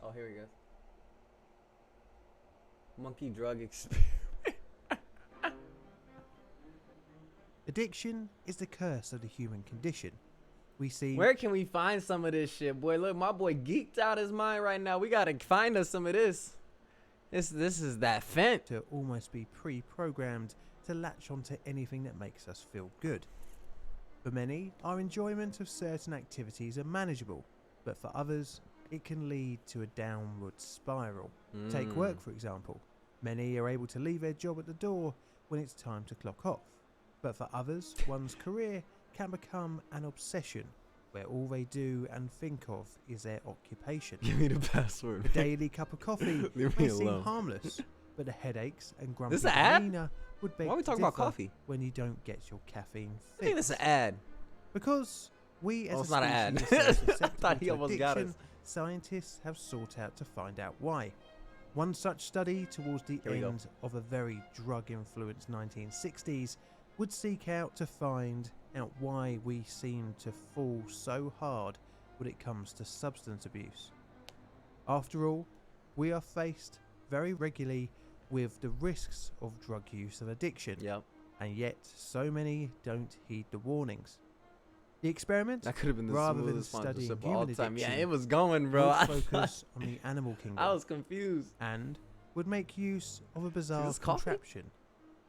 Oh, here we go. Monkey drug experiment. Addiction is the curse of the human condition. We see Where can we find some of this shit, boy? Look, my boy geeked out his mind right now. We gotta find us some of this. This is that Fent. to almost be pre-programmed to latch onto anything that makes us feel good. For many, our enjoyment of certain activities are manageable, but for others, it can lead to a downward spiral. Take work, for example. Many are able to leave their job at the door when it's time to clock off. But for others, one's career can become an obsession where all they do and think of is their occupation. Give me the password. A daily cup of coffee Leave may me seem alone. harmless, but the headaches and grumpy This is an ad? demeanour would beg Why are we to talking about differ coffee? when you don't get your caffeine I think fix. this is an ad. Because we as Oh, a it's not an species ad. are so I susceptible thought he to almost got addiction, us. scientists have sought out to find out why. One such study towards the Here we go. end of a very drug-influenced 1960s would seek out to find out why we seem to fall so hard when it comes to substance abuse. After all, we are faced very regularly with the risks of drug use and addiction, Yep. and yet so many don't heed the warnings. The experiment, That could have been the rather than smoothest studying sponsorship of all human time. Yeah, addiction, it was going, bro. would I, focus on the animal kingdom I was confused. and would make use of a bizarre this coffee? contraption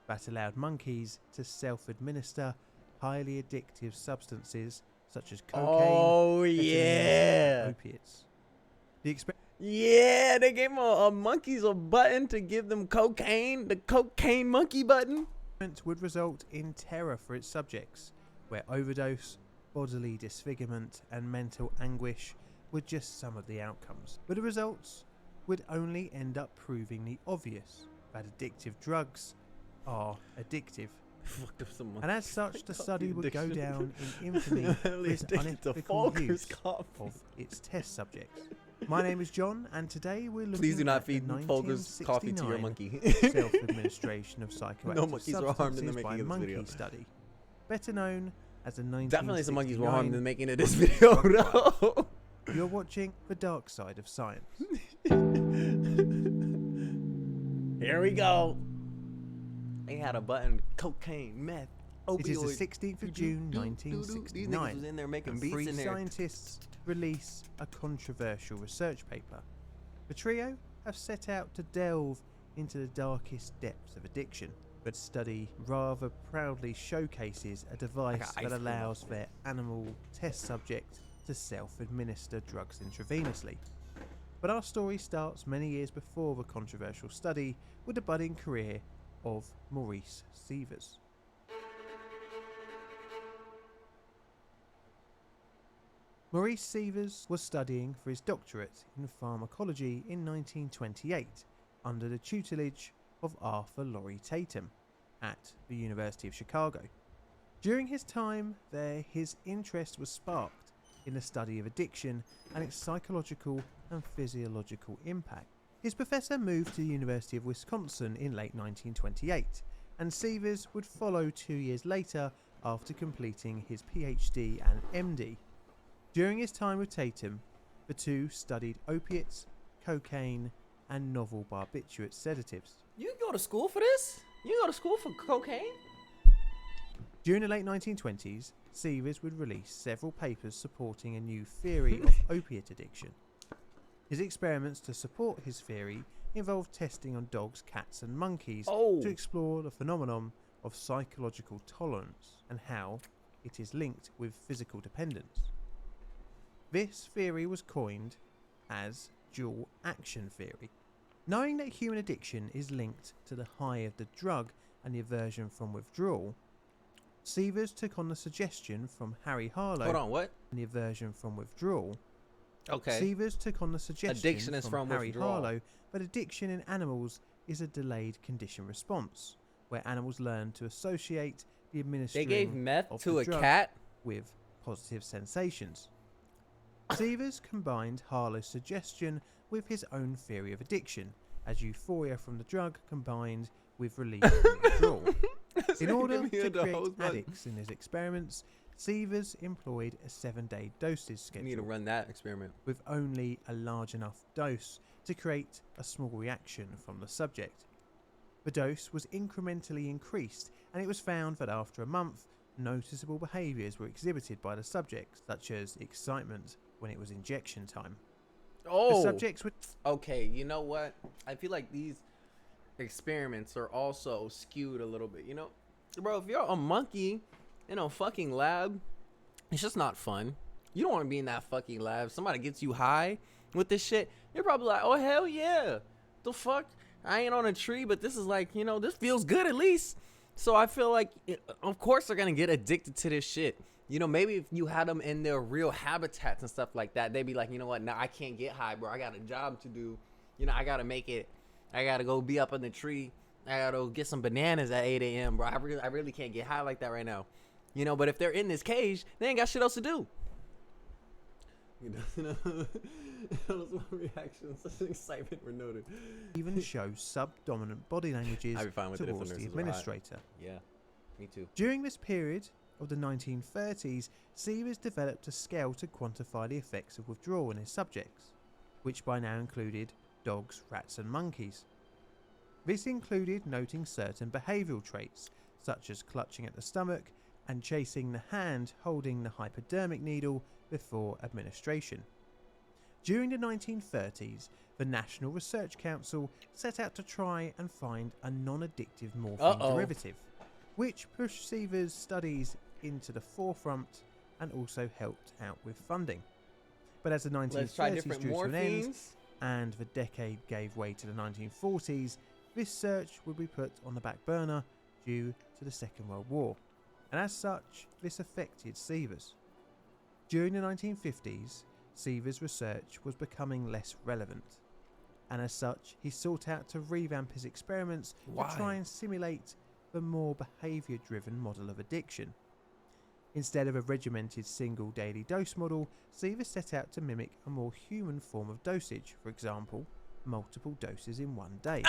that allowed monkeys to self-administer highly addictive substances such as cocaine, Oh ketamine, yeah. and opiates. The experiment Yeah, they gave a monkeys a button to give them cocaine. The cocaine monkey button. would result in terror for its subjects, where overdose, bodily disfigurement, and mental anguish were just some of the outcomes. But the results would only end up proving the obvious, that addictive drugs are addictive. Fucked up some And as such, the study would go addiction. down in infamy for its addicted to unethical Folgers use coffee. of its test subjects. My name is John, and today we're looking Please do not at the feed Folgers coffee to your 1969 monkey. self-administration of psychoactive No monkeys were harmed in the substances making by of this monkey video. study, better known as the 1969. Definitely some monkeys were harmed in making of this video, though. You're watching The Dark Side of Science. Here we go. They had a button: cocaine, meth, It is opioid. the 16th of June, These niggas was 1969. in there making and beats three in there. scientists release a controversial research paper. The trio have set out to delve into the darkest depths of addiction, but study rather proudly showcases a device ice that cream allows their animal test subject to self-administer drugs intravenously. But our story starts many years before the controversial study with the budding career of Maurice Sievers. Maurice Sievers was studying for his doctorate in pharmacology in 1928 under the tutelage of Arthur Laurie Tatum at the University of Chicago. During his time there, his interest was sparked in the study of addiction and its psychological and physiological impact. His professor moved to the University of Wisconsin in late 1928, and Sievers would follow 2 years later after completing his PhD and MD. During his time with Tatum, the two studied opiates, cocaine, and novel barbiturate sedatives. You go to school for this? You go to school for cocaine? During the late 1920s, Sievers would release several papers supporting a new theory of opiate addiction. His experiments to support his theory involved testing on dogs, cats, and monkeys to explore the phenomenon of psychological tolerance and how it is linked with physical dependence. This theory was coined as dual action theory. Knowing that human addiction is linked to the high of the drug and the aversion from withdrawal, Sievers took on the suggestion from Harry Harlow Hold on, what? and the aversion from withdrawal. Okay. Sievers took on the suggestion Addiction is from Harry withdrawal. Harlow that addiction in animals is a delayed condition response, where animals learn to associate the They administering gave meth of to the a drug cat? with positive sensations. Sievers combined Harlow's suggestion with his own theory of addiction, as euphoria from the drug combined with relief from withdrawal. In order to create addicts in his experiments, Sievers employed a 7-day dosage You schedule need to run that experiment. with only a large enough dose to create a small reaction from the subject. The dose was incrementally increased, and it was found that after a month, noticeable behaviours were exhibited by the subject, such as excitement when it was injection time. Oh, The subjects would okay. You know what? I feel like these experiments are also skewed a little bit. You know, bro, if you're a monkey in a fucking lab, it's just not fun. You don't want to be in that fucking lab. Somebody gets you high with this shit. You're probably like, oh hell yeah, the fuck. I ain't on a tree, but this is like, you know, this feels good at least. So I feel like, of course, they're gonna get addicted to this shit. You know, maybe if you had them in their real habitats and stuff like that, they'd be like, you know what? Now I can't get high, bro. I got a job to do. You know, I gotta make it. I gotta go be up in the tree. I gotta go get some bananas at 8 a.m., bro. I really can't get high like that right now. You know, but if they're in this cage, they ain't got shit else to do. You know, that was my reaction. Such an excitement were noted. even show subdominant body languages I'd be fine with it if the towards the nurses were hot. administrator. Yeah, me too. During this period of the 1930s, Sievers developed a scale to quantify the effects of withdrawal in his subjects, which by now included dogs, rats and monkeys. This included noting certain behavioural traits, such as clutching at the stomach and chasing the hand holding the hypodermic needle before administration. During the 1930s, the National Research Council set out to try and find a non-addictive morphine derivative, which pushed Sievers' studies into the forefront and also helped out with funding. But as the Let's try 1930s different drew to an end morphines. and the decade gave way to the 1940s, this search would be put on the back burner due to the Second World War, and as such, this affected Sievers. During the 1950s, Sievers' research was becoming less relevant, and as such, he sought out to revamp his experiments Why? to try and simulate the more behaviour-driven model of addiction. Instead of a regimented single daily dose model, Sievers set out to mimic a more human form of dosage, for example, multiple doses in one day.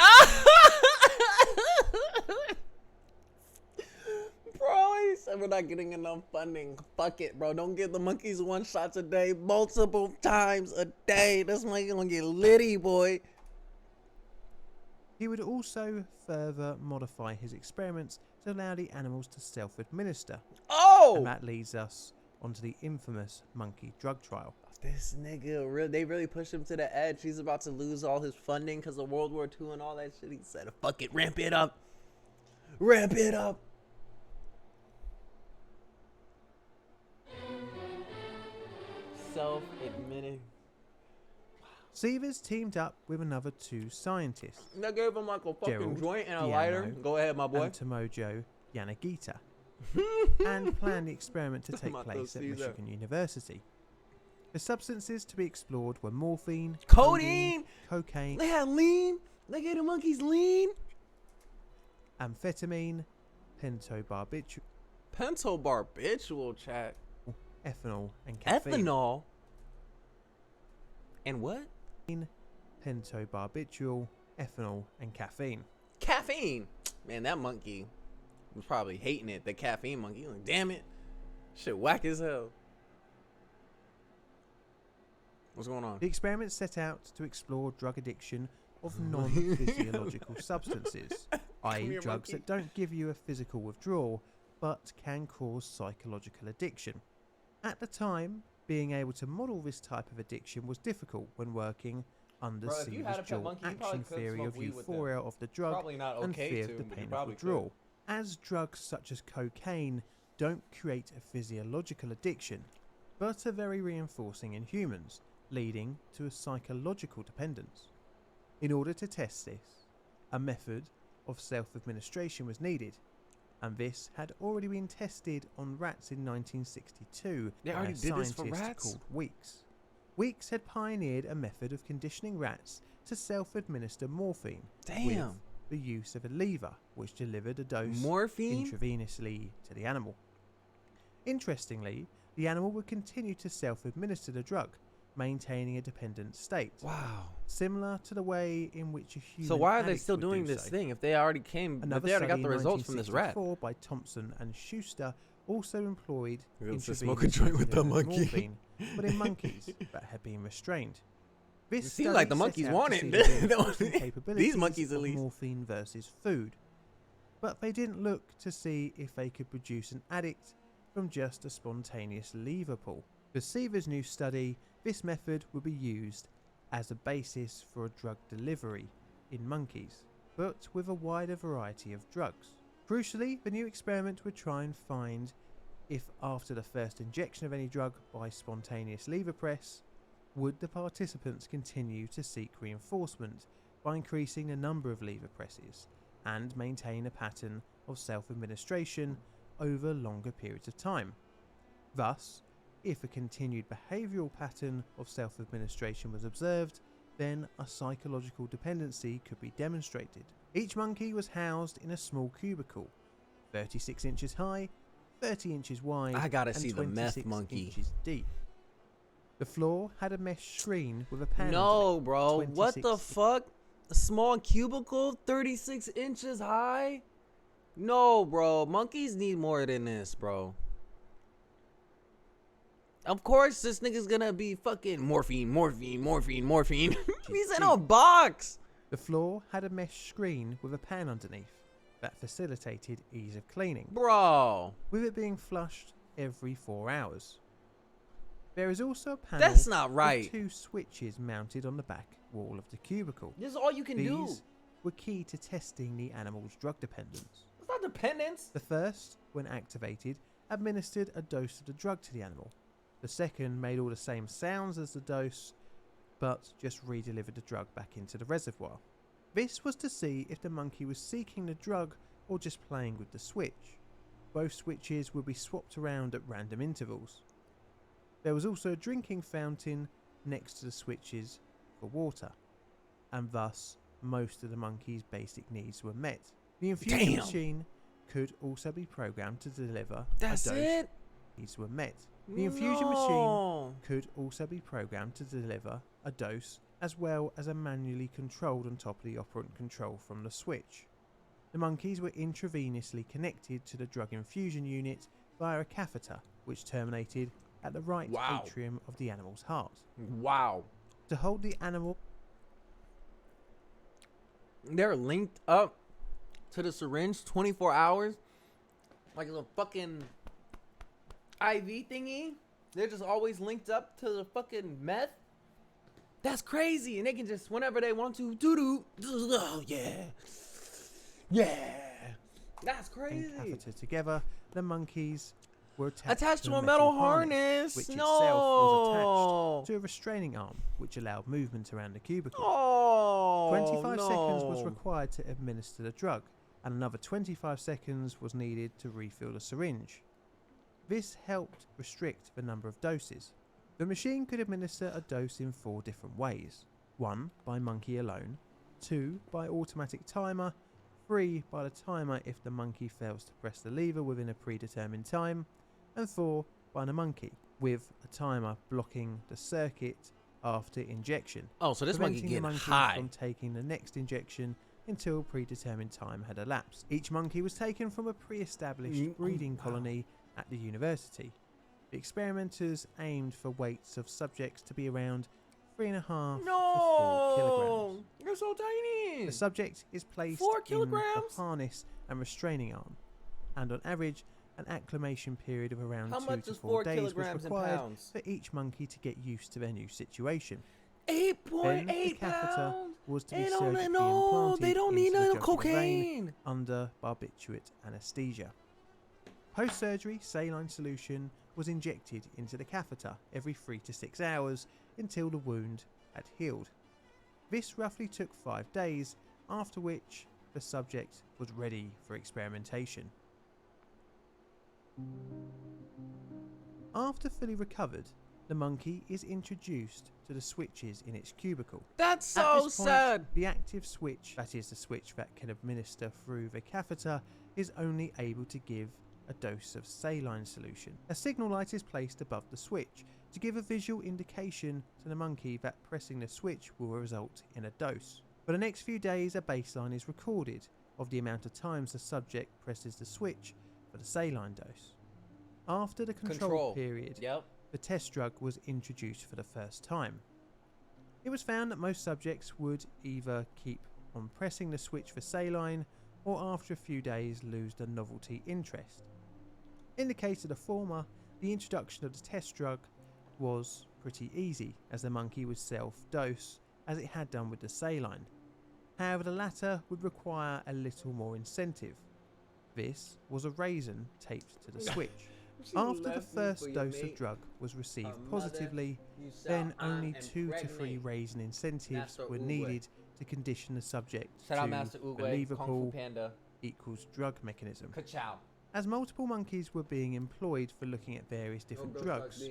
Bro, he said we're not getting enough funding. Fuck it, bro. Don't give the monkeys 1 shot a day, multiple times a day. This monkey gonna get litty, boy. He would also further modify his experiments to allow the animals to self-administer, and Oh! that leads us onto the infamous monkey drug trial. This nigga, they really pushed him to the edge. He's about to lose all his funding because of World War II and all that shit. He said, fuck it, ramp it up. Ramp it up. Self-admitting. Sievers teamed up with another 2 scientists, They gave him like a fucking Gerald joint and a Diano lighter. Go ahead, my boy. and Tomojo Yanagita, and planned the experiment to take Tomato place at Caesar. Michigan University. The substances to be explored were morphine, Codeine. cocaine, They had lean. They gave the monkeys lean. amphetamine, pentobarbital, Pentobarbital, chat. ethanol, and caffeine. Ethanol. And what? Pentobarbital, ethanol, and caffeine. Caffeine. Man, that monkey was probably hating it. The caffeine monkey. Like, damn it. Shit whack as hell. What's going on? The experiment set out to explore drug addiction of non-physiological substances, i.e. here, drugs monkey. that don't give you a physical withdrawal, but can cause psychological addiction. At the time, being able to model this type of addiction was difficult when working under Bro, if you had a Sievers' pet dual monkey, you probably action could theory smoke of weed with them. euphoria of the drug Probably not and okay fear to, of the but you pain of probably could. withdrawal. As drugs such as cocaine don't create a physiological addiction, but are very reinforcing in humans, leading to a psychological dependence. In order to test this, a method of self-administration was needed, and this had already been tested on rats in 1962 They by already a did this for scientist rats? called Weeks. Weeks had pioneered a method of conditioning rats to self-administer morphine with Damn. the use of a lever, which delivered a dose Morphine? intravenously to the animal. Interestingly, the animal would continue to self-administer the drug, maintaining a dependent state, Wow. similar to the way in which a human So why are they addict still would do doing this so. thing if they already came, if Another they already got study the in results from this rat? 1964 by Thompson and Schuster also employed He goes to intravenously smoke a joint with the delivered monkey. morphine, but in monkeys that had been restrained. This It seems like study the monkeys set out to want see it. the reinforcing These capabilities monkeys, at of least. morphine versus food, but they didn't look to see if they could produce an addict from just a spontaneous lever pull. For Seaver's new study, this method would be used as a basis for a drug delivery in monkeys, but with a wider variety of drugs. Crucially, the new experiment would try and find if after the first injection of any drug by spontaneous lever press, would the participants continue to seek reinforcement by increasing the number of lever presses and maintain a pattern of self-administration over longer periods of time. Thus, if a continued behavioural pattern of self-administration was observed, then a psychological dependency could be demonstrated. Each monkey was housed in a small cubicle, 36 inches high, 30 inches wide, I gotta and see the meth 26 monkey. inches deep. The floor had a mesh screen with a panel. No, bro. What the 26 fuck? A small cubicle, 36 inches high? No, bro. Monkeys need more than this, bro. Of course, this nigga's gonna be fucking morphine. He's in a box. The floor had a mesh screen with a pan underneath that facilitated ease of cleaning, Bro. with it being flushed every 4 hours. There is also a panel That's not with right. 2 switches mounted on the back wall of the cubicle. This is all you can do. These were key to testing the animal's drug dependence. It's not dependence. The first, when activated, administered a dose of the drug to the animal. The second made all the same sounds as the dose, but just re-delivered the drug back into the reservoir. This was to see if the monkey was seeking the drug or just playing with the switch. Both switches would be swapped around at random intervals. There was also a drinking fountain next to the switches for water, and thus most of the monkey's basic needs were met. The infusion Damn. machine could also be programmed to deliver That's a dose it. needs were met. The infusion machine could also be programmed to deliver a dose as well as a manually controlled on top of the operant control from the switch. The monkeys were intravenously connected to the drug infusion unit via a catheter which terminated at the right Wow. atrium of the animal's heart. Wow. To hold the animal They're linked up to the syringe 24 hours. Like a fucking IV thingy. They're just always linked up to the fucking meth. That's crazy. And they can just, whenever they want to, doo-doo. Oh, yeah. Yeah. That's and crazy. catheter together, the monkeys were Attached to a a metal harness. which No. itself was attached to a restraining arm which allowed movement around the cubicle. Oh, 25 no. seconds was required to administer the drug, and another 25 seconds was needed to refill the syringe. This helped restrict the number of doses. The machine could administer a dose in 4 different ways. 1 by monkey alone, 2 by automatic timer, 3 by the timer if the monkey fails to press the lever within a predetermined time, and 4 by the monkey, with a timer blocking the circuit after injection, Oh, so this monkey preventing the getting monkey high. from taking the next injection until predetermined time had elapsed. Each monkey was taken from a pre-established breeding colony at the university. The experimenters aimed for weights of subjects to be around 3.5 to 4 kilograms. No, you're so tiny. The subject is placed 4 in a kilograms? harness and restraining arm, and on average, an acclimation period of around How 2 much to is 4 4 days was kilograms in required pounds? for each monkey to get used to their new situation. 8.8 Then the catheter pounds. was to be They surgically don't no, implanted they don't need into the no jugular vein cocaine. under barbiturate anesthesia. Post-surgery saline solution was injected into the catheter every 3 to 6 hours until the wound had healed. This roughly took 5 days, after which the subject was ready for experimentation. After fully recovered, the monkey is introduced to the switches in its cubicle. That's At so this point, sad. the active switch, that is the switch that can administer through the catheter, is only able to give a dose of saline solution. A signal light is placed above the switch to give a visual indication to the monkey that pressing the switch will result in a dose. For the next few days, a baseline is recorded of the amount of times the subject presses the switch for the saline dose. After the control period, Yep. the test drug was introduced for the first time. It was found that most subjects would either keep on pressing the switch for saline or after a few days lose the novelty interest. In the case of the former, the introduction of the test drug was pretty easy as the monkey would self-dose as it had done with the saline. However, the latter would require a little more incentive. This was a raisin taped to the switch. After the first dose of drug was received positively, then only 2 to 3 raisin incentives were needed to condition the subject Shout out to Master Oogway, believe a Kung Fu pull Panda. equals drug mechanism. Ka-chow. As multiple monkeys were being employed for looking at various different drugs,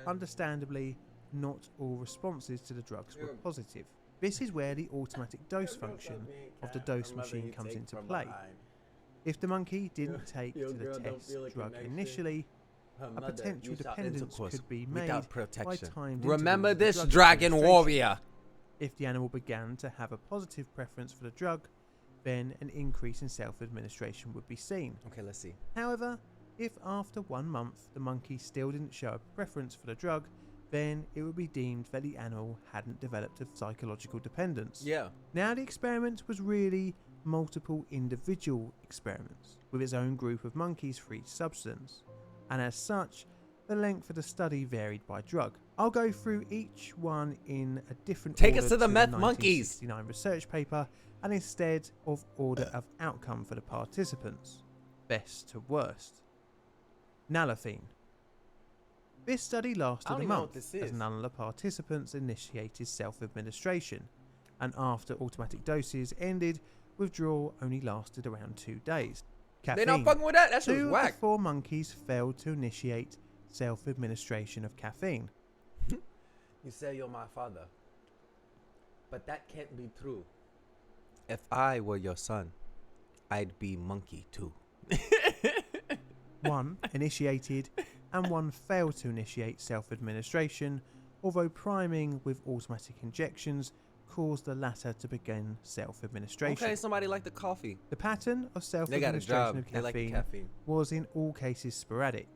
understandably, not all responses to the drugs were positive. This is where the automatic dose function of the dose machine comes into play. If the monkey didn't take to the test drug initially, a potential dependence could be made by timed Remember intervals of this, drug Dragon administration. Warrior. If the animal began to have a positive preference for the drug, then an increase in self-administration would be seen. Okay, let's see. However, if after 1 month the monkey still didn't show a preference for the drug, then it would be deemed that the animal hadn't developed a psychological dependence. Yeah. Now the experiment was really multiple individual experiments with its own group of monkeys for each substance, and as such, the length of the study varied by drug. I'll go through each one in a different Take order us to the meth monkeys. 1969 research paper, and instead of order of outcome for the participants, best to worst. Naloxone. This study lasted a month as none of the participants initiated self-administration, and after automatic doses ended, withdrawal only lasted around 2 days. They Caffeine. not fucking with that. That shit's 2 of the whack. 4 monkeys failed to initiate self-administration of caffeine. You say you're my father, but that can't be true. If I were your son, I'd be monkey too. 1 initiated and 1 failed to initiate self-administration, although priming with automatic injections caused the latter to begin self-administration. Okay, somebody like the coffee. The pattern of They got a self-administration job. of They like the caffeine caffeine. was in all cases sporadic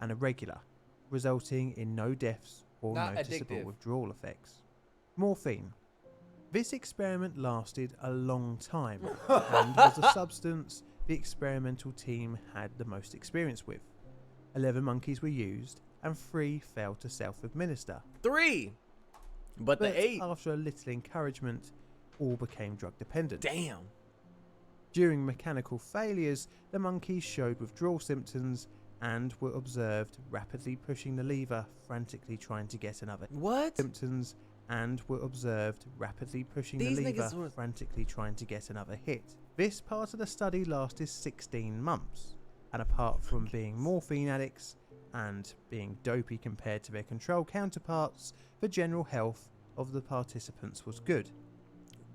and irregular, resulting in no deaths or Not noticeable addictive. withdrawal effects. Morphine. This experiment lasted a long time and was the substance the experimental team had the most experience with. 11 monkeys were used and 3 failed to self-administer. 3. But the 8. After a little encouragement, all became drug dependent. Damn. During mechanical failures, the monkeys showed withdrawal symptoms and were observed rapidly pushing the lever, frantically trying to get another What? symptoms, and were observed rapidly pushing These the niggas lever, were- frantically trying to get another hit. This part of the study lasted 16 months, and apart from being morphine addicts and being dopey compared to their control counterparts, the general health of the participants was good.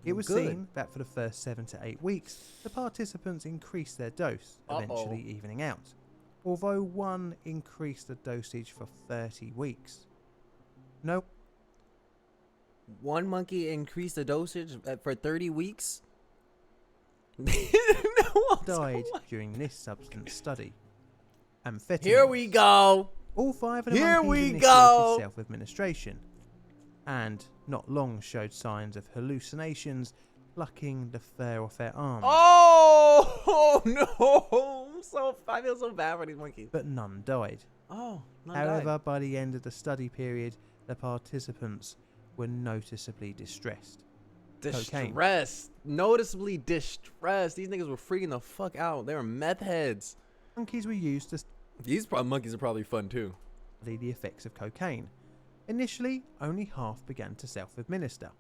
It was Good. seen that for the first 7 to 8 weeks, the participants increased their dose, eventually evening out, although 1 increased the dosage for 30 weeks. Nope. 1 monkey increased the dosage for 30 weeks? Died during this substance study. Amphetamines. Here we go. All 5 of the Here monkeys we initiated go. self-administration, and not long showed signs of hallucinations, plucking the fur off their arms. Oh, no. I feel so bad for these monkeys. But none died. Oh, none However, died. by the end of the study period, the participants were noticeably distressed. Cocaine. Distressed. Noticeably distressed. These niggas were freaking the fuck out. They were meth heads. Monkeys were used to These monkeys are probably fun too. study the effects of cocaine. Initially, only half began to self-administer.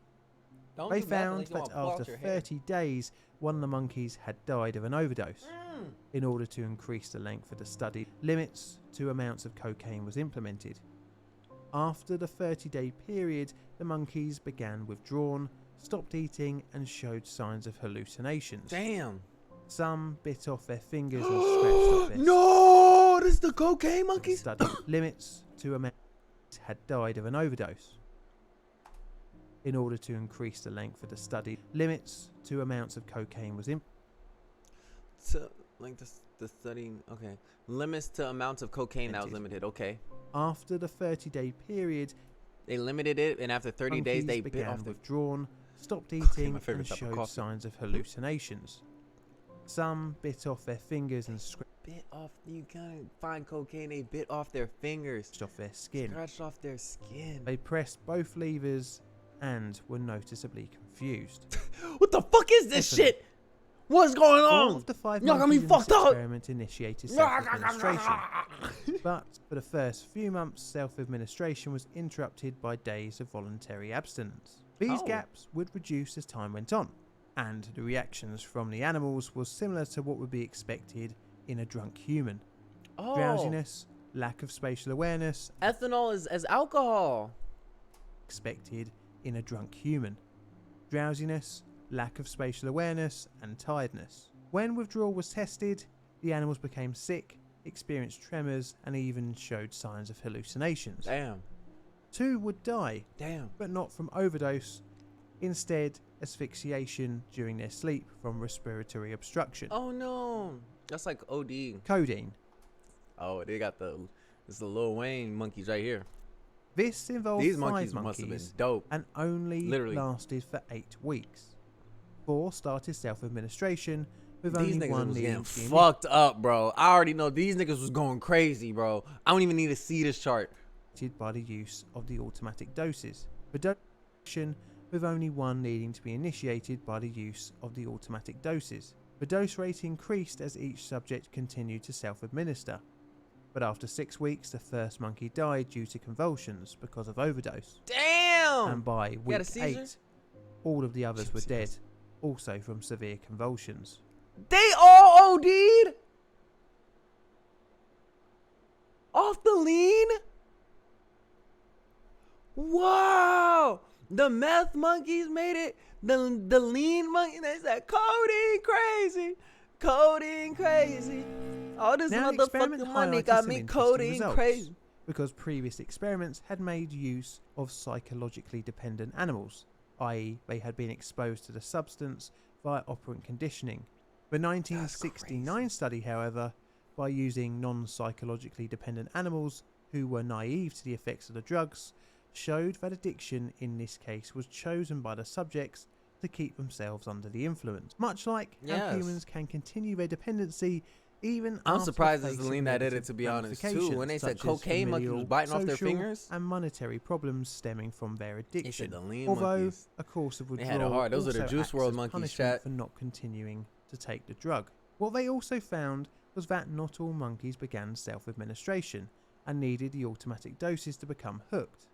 Don't They do meth found unless you that wanna pull out after your hair. 30 days, one of the monkeys had died of an overdose. In order to increase the length of the study, limits to amounts of cocaine was implemented. After the 30-day period, the monkeys began withdrawn, stopped eating, and showed signs of hallucinations. Damn. Some bit off their fingers and scratched off their No, this is the cocaine monkeys. study. Limits to amounts had died of an overdose. In order to increase the length of the study, limits to amounts of cocaine was implemented. So, like this. The study, okay. Limits to amounts of cocaine that was limited. Okay. After the 30-day period, They limited it, and after 30 days, monkeys they bit began off the. withdrawn, stopped my eating, favorite and type of showed coffee. signs of hallucinations. Some bit off their fingers and scratched Bit off. You can't find cocaine. They bit off their fingers. off their skin. Scratched off their skin. They pressed both levers and were noticeably confused. What the fuck is this Definitely. shit? What's going 4 on? of the 5 Y'all got monkeys me in this fucked up. experiment initiated self-administration. But for the first few months, self-administration was interrupted by days of voluntary abstinence. These Oh. gaps would reduce as time went on, and the reactions from the animals was similar to what would be expected in a drunk human. Oh. Drowsiness, lack of spatial awareness, Ethanol is as alcohol. expected in a drunk human. Drowsiness, lack of spatial awareness, and tiredness. When withdrawal was tested, the animals became sick, experienced tremors, and even showed signs of hallucinations. Damn. 2 would die, Damn. but not from overdose, instead asphyxiation during their sleep from respiratory obstruction. Oh no. That's like OD. Codeine. Oh, they got it's the Lil Wayne monkeys right here. This involved These 5 monkeys must have been monkeys dope. and only Literally. lasted for 8 weeks. 4 started self-administration with These only niggas 1 was needing getting to be fucked up, bro. I already know these niggas was going crazy, bro. I don't even need to see this chart. initiated by the use of the automatic doses. Reduction with only 1 needing to be initiated by the use of the automatic doses. The dose rate increased as each subject continued to self-administer. But after 6 weeks, the first monkey died due to convulsions because of overdose. Damn. And by had a week seizure? 8, all of the others were dead, also from severe convulsions. They all OD'd off the lean. Wow. The meth monkeys made it. The lean monkey. They said codeine crazy. Codeine crazy. All this Now, the experiment motherfucking money highlighted got some me interesting codeine results, crazy. because previous experiments had made use of psychologically dependent animals, i.e. they had been exposed to the substance via operant conditioning. The 1969 study, however, by using non-psychologically dependent animals who were naive to the effects of the drugs, showed that addiction in this case was chosen by the subjects to keep themselves under the influence, much like how Yes. humans can continue their dependency even I'm after surprised it's the facing lean that did it, negative to be honest, too. ramifications When they said such as cocaine monkeys was familial, biting off their social, fingers. and monetary problems stemming from their They addiction. said the lean Although monkeys. a course of They withdrawal had it hard. Those are the also Juice acts WRLD as monkeys, punishment chat. for not continuing to take the drug. What they also found was that not all monkeys began self-administration and needed the automatic doses to become hooked.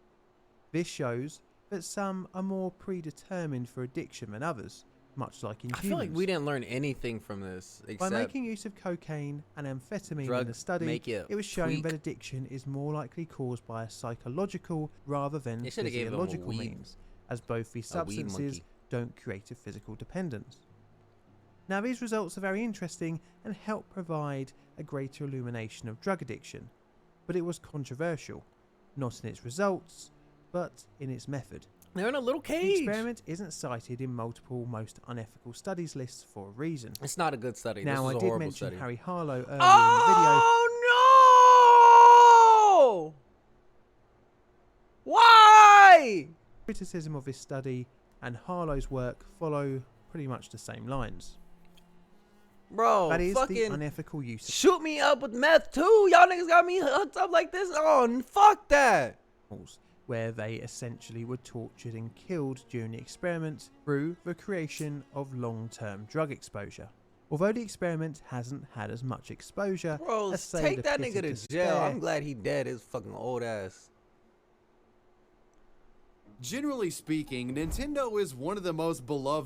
This shows that some are more predetermined for addiction than others, much like in I humans. feel like we didn't learn anything from this By except making use of cocaine and amphetamine in drug the study, make you it was shown tweak. that addiction is more likely caused by a psychological rather than They shoulda gave him a physiological weed- means, as both these a weed substances monkey. don't create a physical dependence. Now, these results are very interesting and help provide a greater illumination of drug addiction, but it was controversial, not in its results, but in its method. They're in a little The cage. experiment isn't cited in multiple most unethical studies lists for a reason. It's not a good study. Now, this I was a did horrible mention study. Harry Harlow earlier in the Oh no! Why? video. Criticism of this study and Harlow's work follow pretty much the same lines. Bro, That is the fucking unethical use of shoot me up with meth too. Y'all niggas got me hooked up like this. Oh, fuck that. animals, where they essentially were tortured and killed during the experiment through the creation of long-term drug exposure. Although the experiment hasn't had as much exposure Bro, as say take the that pit nigga of to despair, jail. I'm glad he dead. His fucking old ass. Generally speaking, Nintendo is one of the most beloved